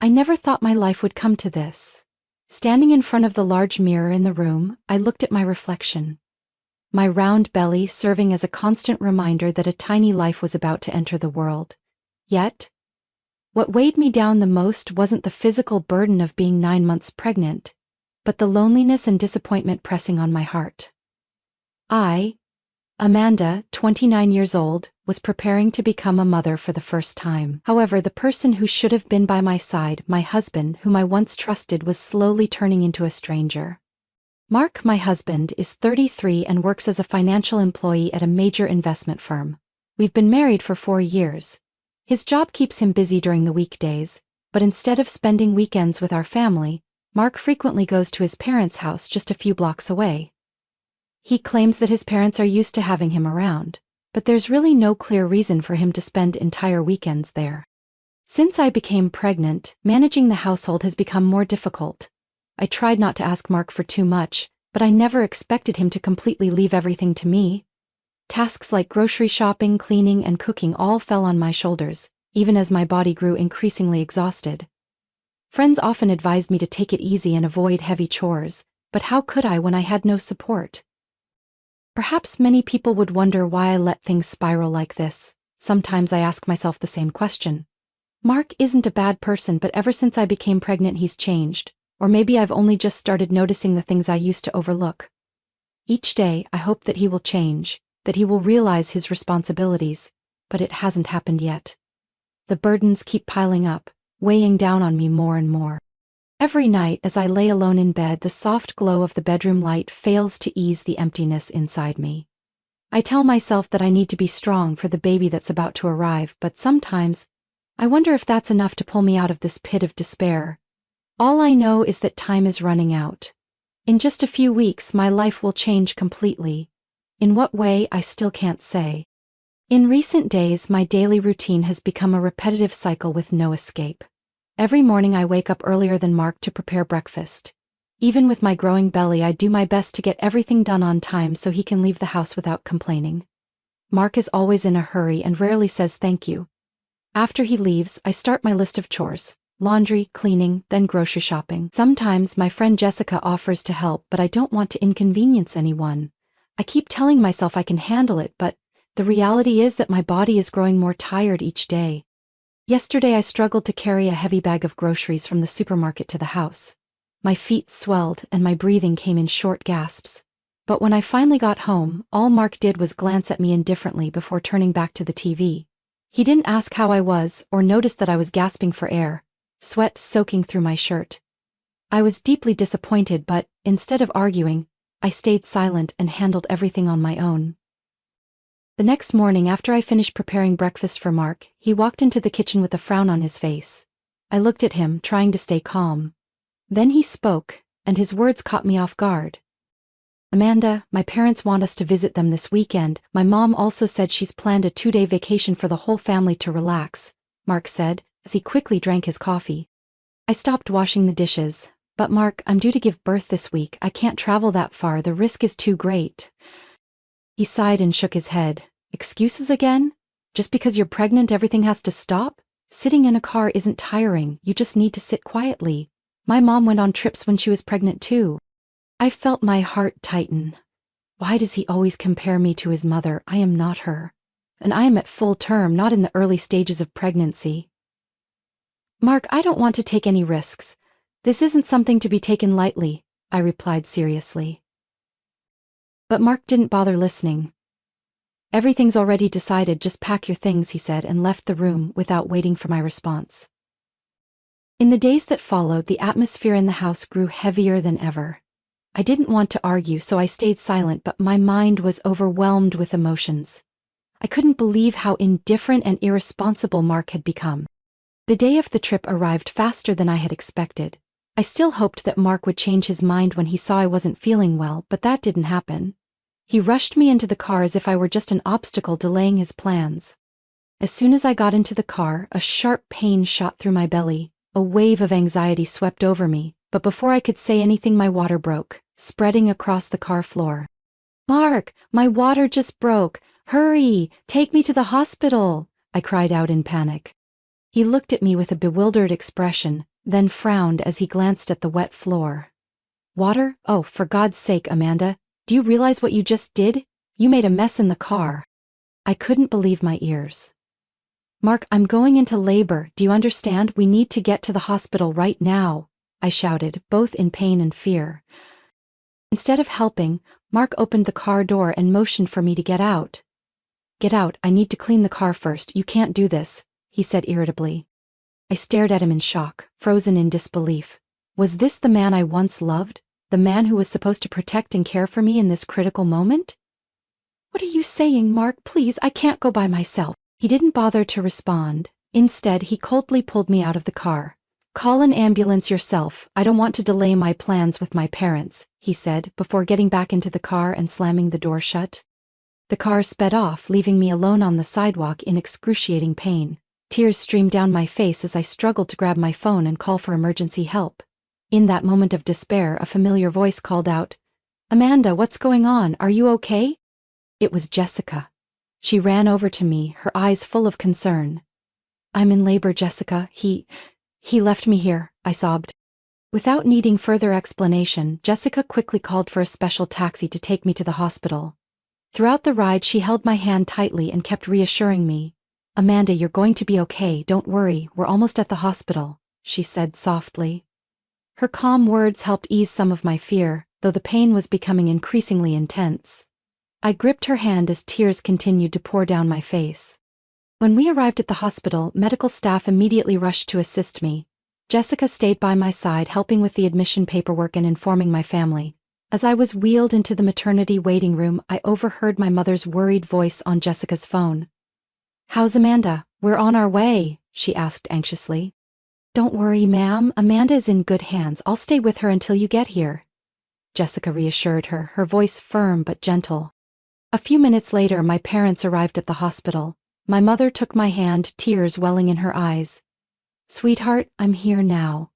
I never thought my life would come to this. Standing in front of the large mirror in the room, I looked at my reflection. My round belly serving as a constant reminder that a tiny life was about to enter the world. Yet, what weighed me down the most wasn't the physical burden of being 9 months pregnant, but the loneliness and disappointment pressing on my heart. I, Amanda, 29 years old, was preparing to become a mother for the first time. However, the person who should have been by my side, my husband, whom I once trusted, was slowly turning into a stranger. Mark, my husband, is 33 and works as a financial employee at a major investment firm. We've been married for 4 years. His job keeps him busy during the weekdays, but instead of spending weekends with our family, Mark frequently goes to his parents' house just a few blocks away. He claims that his parents are used to having him around, but there's really no clear reason for him to spend entire weekends there. Since I became pregnant, managing the household has become more difficult. I tried not to ask Mark for too much, but I never expected him to completely leave everything to me. Tasks like grocery shopping, cleaning, and cooking all fell on my shoulders, even as my body grew increasingly exhausted. Friends often advised me to take it easy and avoid heavy chores, but how could I when I had no support? Perhaps many people would wonder why I let things spiral like this. Sometimes I ask myself the same question. Mark isn't a bad person, but ever since I became pregnant he's changed, or maybe I've only just started noticing the things I used to overlook. Each day I hope that he will change, that he will realize his responsibilities, but it hasn't happened yet. The burdens keep piling up, weighing down on me more and more. Every night as I lay alone in bed, the soft glow of the bedroom light fails to ease the emptiness inside me. I tell myself that I need to be strong for the baby that's about to arrive, but sometimes I wonder if that's enough to pull me out of this pit of despair. All I know is that time is running out. In just a few weeks my life will change completely. In what way, I still can't say. In recent days my daily routine has become a repetitive cycle with no escape. Every morning I wake up earlier than Mark to prepare breakfast. Even with my growing belly, I do my best to get everything done on time so he can leave the house without complaining. Mark is always in a hurry and rarely says thank you. After he leaves, I start my list of chores: laundry, cleaning, then grocery shopping. Sometimes my friend Jessica offers to help, but I don't want to inconvenience anyone. I keep telling myself I can handle it, but the reality is that my body is growing more tired each day. Yesterday I struggled to carry a heavy bag of groceries from the supermarket to the house. My feet swelled and my breathing came in short gasps. But when I finally got home, all Mark did was glance at me indifferently before turning back to the TV. He didn't ask how I was or notice that I was gasping for air, sweat soaking through my shirt. I was deeply disappointed, but instead of arguing, I stayed silent and handled everything on my own. The next morning, after I finished preparing breakfast for Mark, he walked into the kitchen with a frown on his face. I looked at him, trying to stay calm. Then he spoke, and his words caught me off guard. Amanda, my parents want us to visit them this weekend. My mom also said she's planned a 2-day vacation for the whole family to relax, Mark said, as he quickly drank his coffee. I stopped washing the dishes. But Mark, I'm due to give birth this week. I can't travel that far. The risk is too great. He sighed and shook his head. Excuses again? Just because you're pregnant, everything has to stop? Sitting in a car isn't tiring. You just need to sit quietly. My mom went on trips when she was pregnant too. I felt my heart tighten. Why does he always compare me to his mother? I am not her. And I am at full term, not in the early stages of pregnancy. Mark, I don't want to take any risks. This isn't something to be taken lightly, I replied seriously. But Mark didn't bother listening. Everything's already decided, just pack your things, he said, and left the room without waiting for my response. In the days that followed, the atmosphere in the house grew heavier than ever. I didn't want to argue, so I stayed silent, but my mind was overwhelmed with emotions. I couldn't believe how indifferent and irresponsible Mark had become. The day of the trip arrived faster than I had expected. I still hoped that Mark would change his mind when he saw I wasn't feeling well, but that didn't happen. He rushed me into the car as if I were just an obstacle delaying his plans. As soon as I got into the car, a sharp pain shot through my belly. A wave of anxiety swept over me, but before I could say anything my water broke, spreading across the car floor. Mark, my water just broke. Hurry, take me to the hospital, I cried out in panic. He looked at me with a bewildered expression, then frowned as he glanced at the wet floor. Water? Oh, for God's sake, Amanda, do you realize what you just did? You made a mess in the car. I couldn't believe my ears. Mark, I'm going into labor, do you understand? We need to get to the hospital right now, I shouted, both in pain and fear. Instead of helping, Mark opened the car door and motioned for me to get out. Get out, I need to clean the car first, you can't do this, he said irritably. I stared at him in shock, frozen in disbelief. Was this the man I once loved? The man who was supposed to protect and care for me in this critical moment? What are you saying, Mark? Please, I can't go by myself. He didn't bother to respond. Instead, he coldly pulled me out of the car. Call an ambulance yourself, I don't want to delay my plans with my parents, he said, before getting back into the car and slamming the door shut. The car sped off, leaving me alone on the sidewalk in excruciating pain. Tears streamed down my face as I struggled to grab my phone and call for emergency help. In that moment of despair, a familiar voice called out, Amanda, what's going on? Are you okay? It was Jessica. She ran over to me, her eyes full of concern. I'm in labor, Jessica. He left me here, I sobbed. Without needing further explanation, Jessica quickly called for a special taxi to take me to the hospital. Throughout the ride, she held my hand tightly and kept reassuring me. Amanda, you're going to be okay, don't worry, we're almost at the hospital, she said softly. Her calm words helped ease some of my fear, though the pain was becoming increasingly intense. I gripped her hand as tears continued to pour down my face. When we arrived at the hospital, medical staff immediately rushed to assist me. Jessica stayed by my side, helping with the admission paperwork and informing my family. As I was wheeled into the maternity waiting room, I overheard my mother's worried voice on Jessica's phone. How's Amanda? We're on our way, she asked anxiously. Don't worry, ma'am, Amanda is in good hands. I'll stay with her until you get here, Jessica reassured her, her voice firm but gentle. A few minutes later, my parents arrived at the hospital. My mother took my hand, tears welling in her eyes. Sweetheart, I'm here now.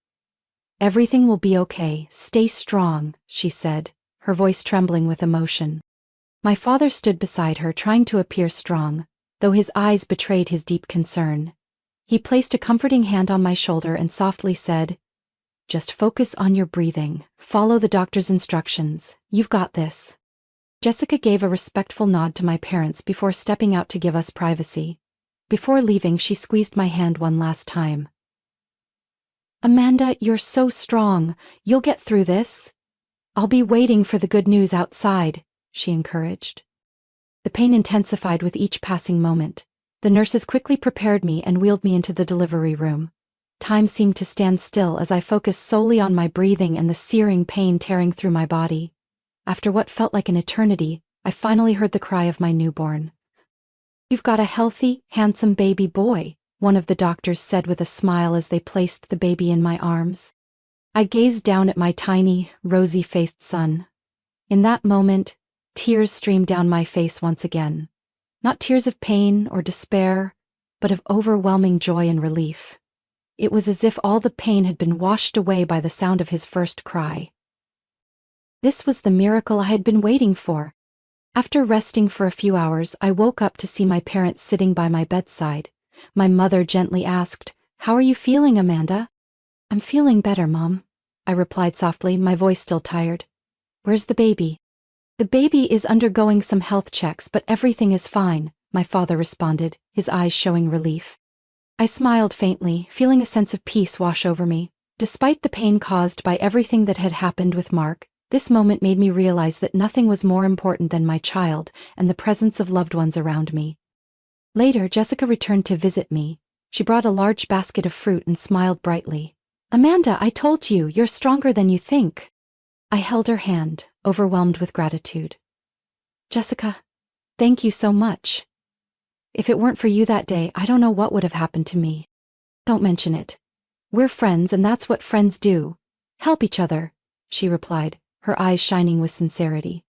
Everything will be okay, stay strong, she said, her voice trembling with emotion. My father stood beside her, trying to appear strong, though his eyes betrayed his deep concern. He placed a comforting hand on my shoulder and softly said, Just focus on your breathing, follow the doctor's instructions, you've got this. Jessica gave a respectful nod to my parents before stepping out to give us privacy. Before leaving, she squeezed my hand one last time. Amanda, you're so strong. You'll get through this. I'll be waiting for the good news outside, she encouraged. The pain intensified with each passing moment. The nurses quickly prepared me and wheeled me into the delivery room. Time seemed to stand still as I focused solely on my breathing and the searing pain tearing through my body. After what felt like an eternity, I finally heard the cry of my newborn. You've got a healthy, handsome baby boy, one of the doctors said with a smile as they placed the baby in my arms. I gazed down at my tiny, rosy-faced son. In that moment, tears streamed down my face once again. Not tears of pain or despair, but of overwhelming joy and relief. It was as if all the pain had been washed away by the sound of his first cry. This was the miracle I had been waiting for. After resting for a few hours, I woke up to see my parents sitting by my bedside. My mother gently asked, How are you feeling, Amanda? I'm feeling better, Mom, I replied softly, my voice still tired. Where's the baby? The baby is undergoing some health checks, but everything is fine, my father responded, his eyes showing relief. I smiled faintly, feeling a sense of peace wash over me. Despite the pain caused by everything that had happened with Mark, this moment made me realize that nothing was more important than my child and the presence of loved ones around me. Later, Jessica returned to visit me. She brought a large basket of fruit and smiled brightly. Amanda, I told you, you're stronger than you think. I held her hand, overwhelmed with gratitude. Jessica, thank you so much. If it weren't for you that day, I don't know what would have happened to me. Don't mention it. We're friends, and that's what friends do. Help each other, she replied, her eyes shining with sincerity.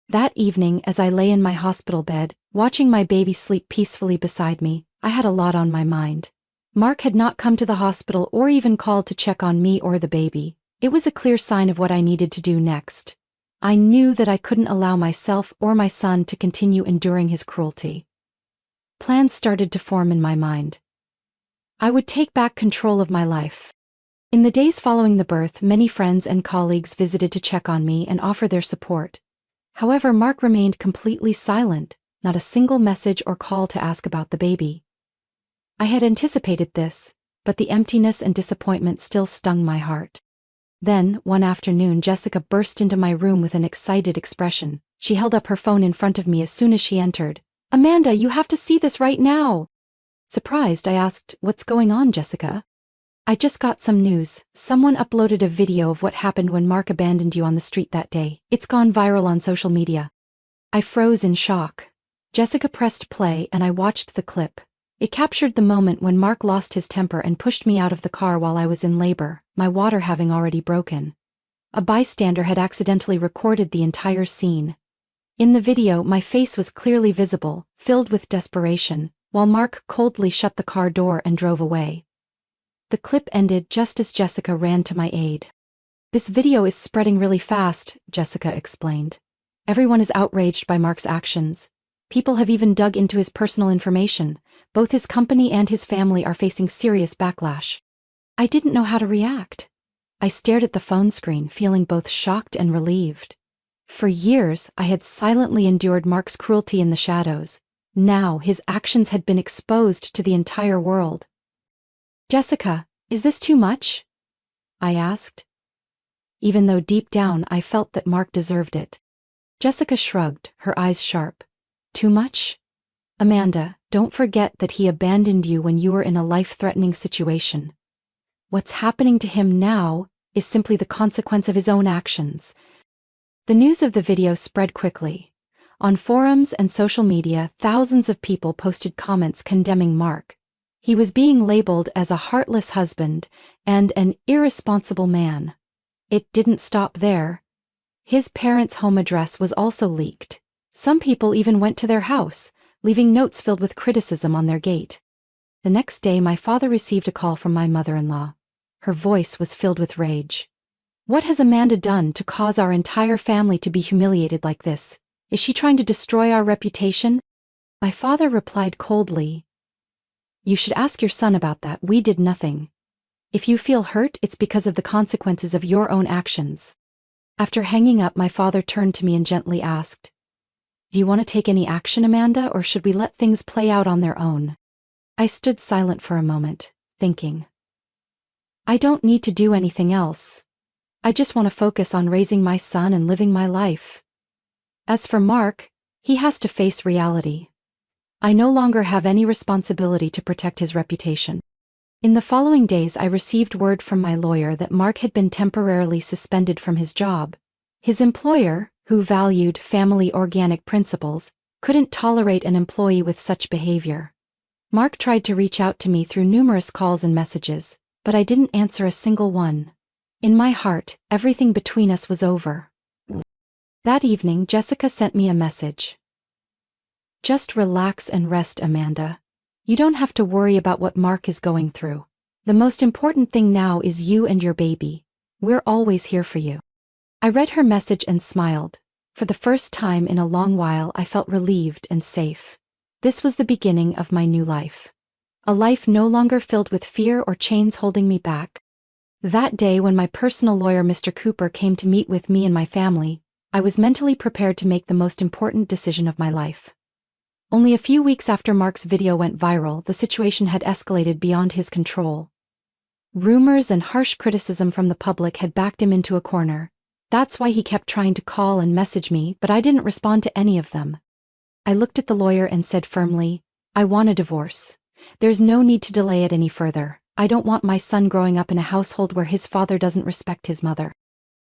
That evening, as I lay in my hospital bed, watching my baby sleep peacefully beside me, I had a lot on my mind. Mark had not come to the hospital or even called to check on me or the baby. It was a clear sign of what I needed to do next. I knew that I couldn't allow myself or my son to continue enduring his cruelty. Plans started to form in my mind. I would take back control of my life. In the days following the birth, many friends and colleagues visited to check on me and offer their support. However, Mark remained completely silent, not a single message or call to ask about the baby. I had anticipated this, but the emptiness and disappointment still stung my heart. Then, one afternoon, Jessica burst into my room with an excited expression. She held up her phone in front of me as soon as she entered. "Amanda, you have to see this right now!" Surprised, I asked, "What's going on, Jessica?" "I just got some news. Someone uploaded a video of what happened when Mark abandoned you on the street that day. It's gone viral on social media." I froze in shock. Jessica pressed play and I watched the clip. It captured the moment when Mark lost his temper and pushed me out of the car while I was in labor, my water having already broken. A bystander had accidentally recorded the entire scene. In the video, my face was clearly visible, filled with desperation, while Mark coldly shut the car door and drove away. The clip ended just as Jessica ran to my aid. "This video is spreading really fast," Jessica explained. "Everyone is outraged by Mark's actions. People have even dug into his personal information. Both his company and his family are facing serious backlash." I didn't know how to react. I stared at the phone screen, feeling both shocked and relieved. For years, I had silently endured Mark's cruelty in the shadows. Now, his actions had been exposed to the entire world. "Jessica, is this too much?" I asked. Even though deep down I felt that Mark deserved it. Jessica shrugged, her eyes sharp. "Too much? Amanda, don't forget that he abandoned you when you were in a life-threatening situation. What's happening to him now is simply the consequence of his own actions." The news of the video spread quickly. On forums and social media, thousands of people posted comments condemning Mark. He was being labeled as a heartless husband and an irresponsible man. It didn't stop there. His parents' home address was also leaked. Some people even went to their house, leaving notes filled with criticism on their gate. The next day, my father received a call from my mother-in-law. Her voice was filled with rage. "What has Amanda done to cause our entire family to be humiliated like this? Is she trying to destroy our reputation?" My father replied coldly, "You should ask your son about that. We did nothing. If you feel hurt, it's because of the consequences of your own actions." After hanging up, my father turned to me and gently asked, "Do you want to take any action, Amanda, or should we let things play out on their own?" I stood silent for a moment, thinking. I don't need to do anything else. I just want to focus on raising my son and living my life. As for Mark, he has to face reality. I no longer have any responsibility to protect his reputation. In the following days, I received word from my lawyer that Mark had been temporarily suspended from his job. His employer, who valued family organic principles, couldn't tolerate an employee with such behavior. Mark tried to reach out to me through numerous calls and messages, but I didn't answer a single one. In my heart, everything between us was over. That evening, Jessica sent me a message. "Just relax and rest, Amanda. You don't have to worry about what Mark is going through. The most important thing now is you and your baby. We're always here for you." I read her message and smiled. For the first time in a long while, I felt relieved and safe. This was the beginning of my new life. A life no longer filled with fear or chains holding me back. That day, when my personal lawyer, Mr. Cooper, came to meet with me and my family, I was mentally prepared to make the most important decision of my life. Only a few weeks after Mark's video went viral, the situation had escalated beyond his control. Rumors and harsh criticism from the public had backed him into a corner. That's why he kept trying to call and message me, but I didn't respond to any of them. I looked at the lawyer and said firmly, "I want a divorce. There's no need to delay it any further. I don't want my son growing up in a household where his father doesn't respect his mother."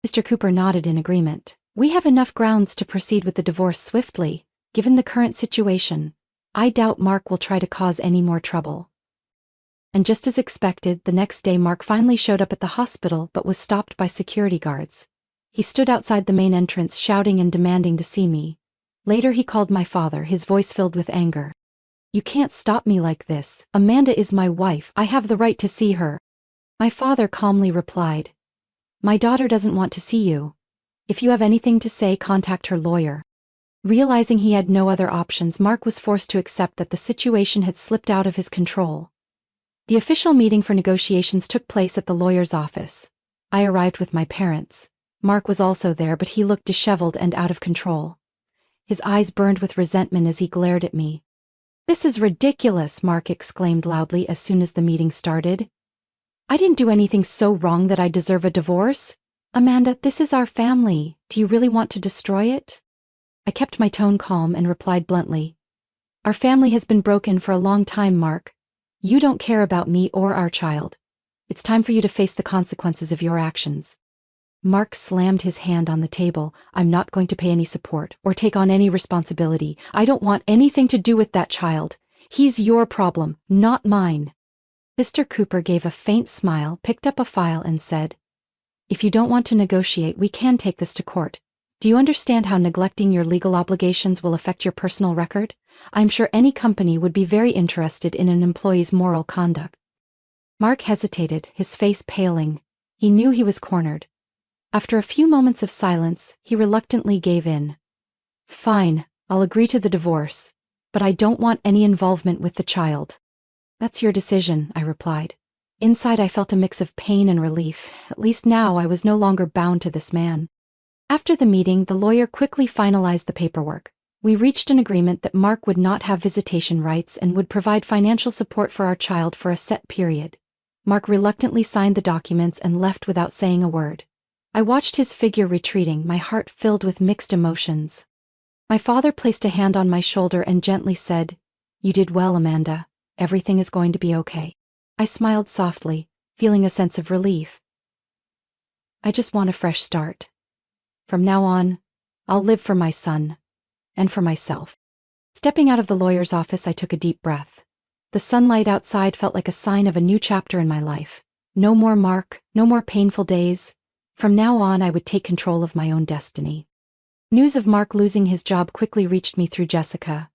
Mr. Cooper nodded in agreement. "We have enough grounds to proceed with the divorce swiftly. Given the current situation, I doubt Mark will try to cause any more trouble." And just as expected, the next day Mark finally showed up at the hospital but was stopped by security guards. He stood outside the main entrance shouting and demanding to see me. Later he called my father, his voice filled with anger. "You can't stop me like this. Amanda is my wife. I have the right to see her." My father calmly replied, "My daughter doesn't want to see you. If you have anything to say, contact her lawyer." Realizing he had no other options, Mark was forced to accept that the situation had slipped out of his control. The official meeting for negotiations took place at the lawyer's office. I arrived with my parents. Mark was also there, but he looked disheveled and out of control. His eyes burned with resentment as he glared at me. "This is ridiculous," Mark exclaimed loudly as soon as the meeting started. "I didn't do anything so wrong that I deserve a divorce. Amanda, this is our family. Do you really want to destroy it?" I kept my tone calm and replied bluntly. "Our family has been broken for a long time, Mark. You don't care about me or our child. It's time for you to face the consequences of your actions." Mark slammed his hand on the table. "I'm not going to pay any support or take on any responsibility. I don't want anything to do with that child. He's your problem, not mine." Mr. Cooper gave a faint smile, picked up a file and said, "If you don't want to negotiate, we can take this to court. Do you understand how neglecting your legal obligations will affect your personal record? I'm sure any company would be very interested in an employee's moral conduct." Mark hesitated, his face paling. He knew he was cornered. After a few moments of silence, he reluctantly gave in. "Fine, I'll agree to the divorce, but I don't want any involvement with the child." "That's your decision," I replied. Inside I felt a mix of pain and relief. At least now I was no longer bound to this man. After the meeting, the lawyer quickly finalized the paperwork. We reached an agreement that Mark would not have visitation rights and would provide financial support for our child for a set period. Mark reluctantly signed the documents and left without saying a word. I watched his figure retreating, my heart filled with mixed emotions. My father placed a hand on my shoulder and gently said, "You did well, Amanda. Everything is going to be okay." I smiled softly, feeling a sense of relief. I just want a fresh start. From now on, I'll live for my son. And for myself. Stepping out of the lawyer's office, I took a deep breath. The sunlight outside felt like a sign of a new chapter in my life. No more Mark, no more painful days. From now on, I would take control of my own destiny. News of Mark losing his job quickly reached me through Jessica.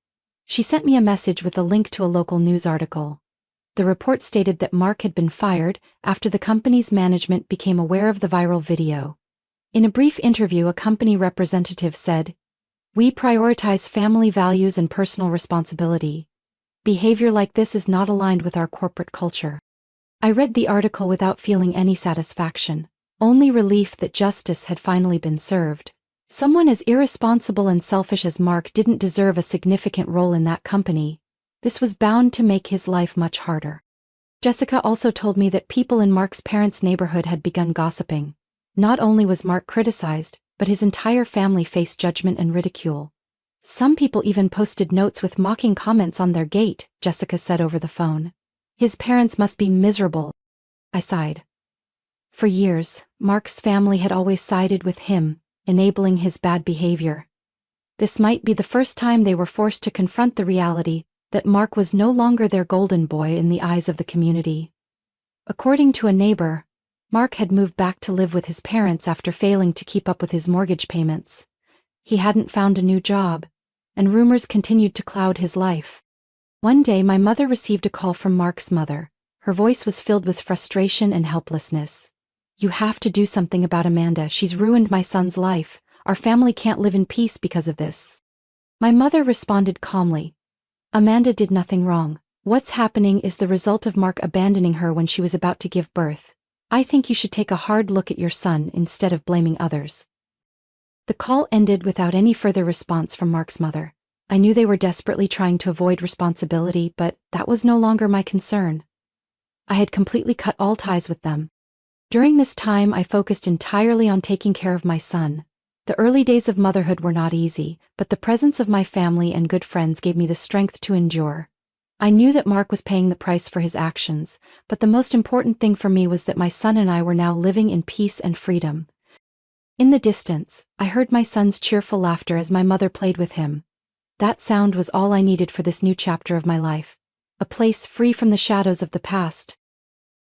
She sent me a message with a link to a local news article. The report stated that Mark had been fired after the company's management became aware of the viral video. In a brief interview, a company representative said, "We prioritize family values and personal responsibility. Behavior like this is not aligned with our corporate culture." I read the article without feeling any satisfaction, only relief that justice had finally been served. Someone as irresponsible and selfish as Mark didn't deserve a significant role in that company. This was bound to make his life much harder. Jessica also told me that people in Mark's parents' neighborhood had begun gossiping. Not only was Mark criticized, but his entire family faced judgment and ridicule. "Some people even posted notes with mocking comments on their gate," Jessica said over the phone. "His parents must be miserable." I sighed. For years, Mark's family had always sided with him, enabling his bad behavior. This might be the first time they were forced to confront the reality that Mark was no longer their golden boy in the eyes of the community. According to a neighbor, Mark had moved back to live with his parents after failing to keep up with his mortgage payments. He hadn't found a new job, and rumors continued to cloud his life. One day my mother received a call from Mark's mother. Her voice was filled with frustration and helplessness. "You have to do something about Amanda. She's ruined my son's life. Our family can't live in peace because of this." My mother responded calmly, "Amanda did nothing wrong. What's happening is the result of Mark abandoning her when she was about to give birth. I think you should take a hard look at your son instead of blaming others." The call ended without any further response from Mark's mother. I knew they were desperately trying to avoid responsibility, but that was no longer my concern. I had completely cut all ties with them. During this time, I focused entirely on taking care of my son. The early days of motherhood were not easy, but the presence of my family and good friends gave me the strength to endure. I knew that Mark was paying the price for his actions, but the most important thing for me was that my son and I were now living in peace and freedom. In the distance, I heard my son's cheerful laughter as my mother played with him. That sound was all I needed for this new chapter of my life, a place free from the shadows of the past.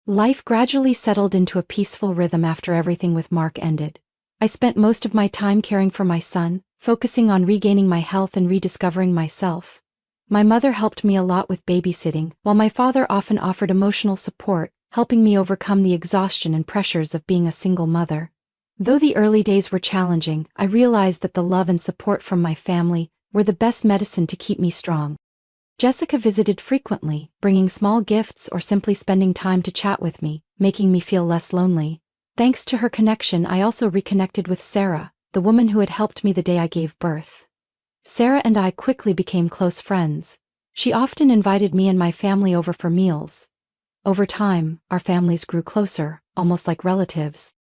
Life gradually settled into a peaceful rhythm after everything with Mark ended. I spent most of my time caring for my son, focusing on regaining my health and rediscovering myself. My mother helped me a lot with babysitting, while my father often offered emotional support, helping me overcome the exhaustion and pressures of being a single mother. Though the early days were challenging, I realized that the love and support from my family were the best medicine to keep me strong. Jessica visited frequently, bringing small gifts or simply spending time to chat with me, making me feel less lonely. Thanks to her connection, I also reconnected with Sarah, the woman who had helped me the day I gave birth. Sarah and I quickly became close friends. She often invited me and my family over for meals. Over time, our families grew closer, almost like relatives.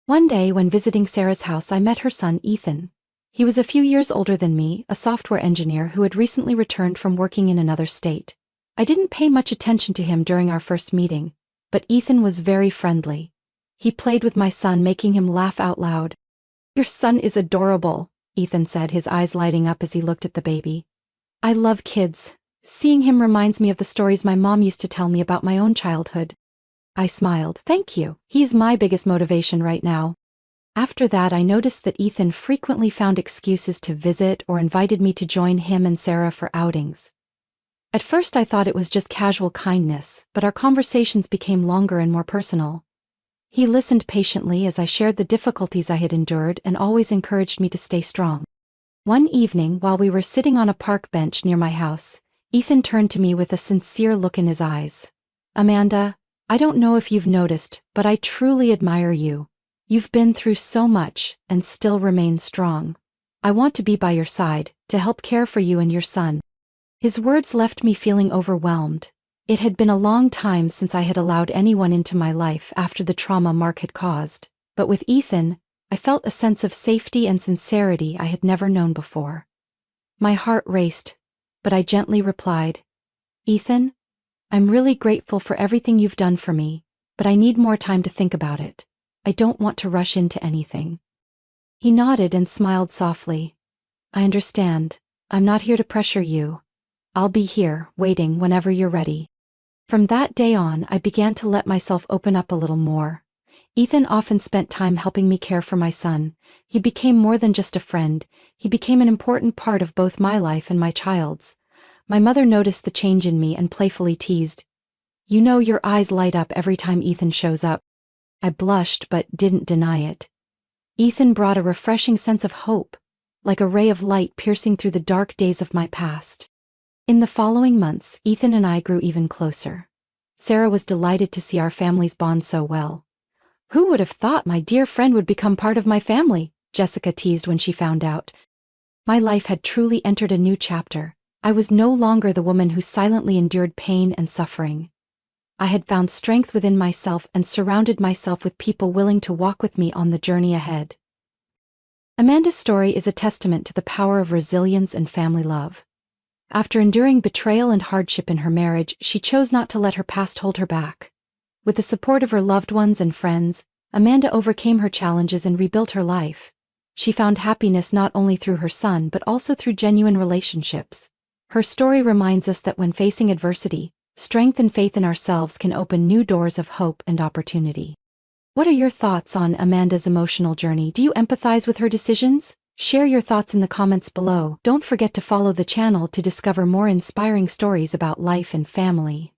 One day when visiting Sarah's house, I met her son, Ethan. He was a few years older than me, a software engineer who had recently returned from working in another state. I didn't pay much attention to him during our first meeting, but Ethan was very friendly. He played with my son, making him laugh out loud. "Your son is adorable," Ethan said, his eyes lighting up as he looked at the baby. "I love kids. Seeing him reminds me of the stories my mom used to tell me about my own childhood." I smiled. "Thank you. He's my biggest motivation right now." After that, I noticed that Ethan frequently found excuses to visit or invited me to join him and Sarah for outings. At first I thought it was just casual kindness, but our conversations became longer and more personal. He listened patiently as I shared the difficulties I had endured and always encouraged me to stay strong. One evening, while we were sitting on a park bench near my house, Ethan turned to me with a sincere look in his eyes. "Amanda, I don't know if you've noticed, but I truly admire you. You've been through so much and still remain strong. I want to be by your side, to help care for you and your son." His words left me feeling overwhelmed. It had been a long time since I had allowed anyone into my life after the trauma Mark had caused, but with Ethan, I felt a sense of safety and sincerity I had never known before. My heart raced, but I gently replied, "Ethan, I'm really grateful for everything you've done for me, but I need more time to think about it. I don't want to rush into anything." He nodded and smiled softly. "I understand. I'm not here to pressure you. I'll be here, waiting whenever you're ready." From that day on, I began to let myself open up a little more. Ethan often spent time helping me care for my son. He became more than just a friend. He became an important part of both my life and my child's. My mother noticed the change in me and playfully teased, "You know, your eyes light up every time Ethan shows up." I blushed but didn't deny it. Ethan brought a refreshing sense of hope, like a ray of light piercing through the dark days of my past. In the following months, Ethan and I grew even closer. Sarah was delighted to see our families bond so well. "Who would have thought my dear friend would become part of my family?" Jessica teased when she found out. My life had truly entered a new chapter. I was no longer the woman who silently endured pain and suffering. I had found strength within myself and surrounded myself with people willing to walk with me on the journey ahead. Amanda's story is a testament to the power of resilience and family love. After enduring betrayal and hardship in her marriage, she chose not to let her past hold her back. With the support of her loved ones and friends, Amanda overcame her challenges and rebuilt her life. She found happiness not only through her son but also through genuine relationships. Her story reminds us that when facing adversity, strength and faith in ourselves can open new doors of hope and opportunity. What are your thoughts on Amanda's emotional journey? Do you empathize with her decisions? Share your thoughts in the comments below. Don't forget to follow the channel to discover more inspiring stories about life and family.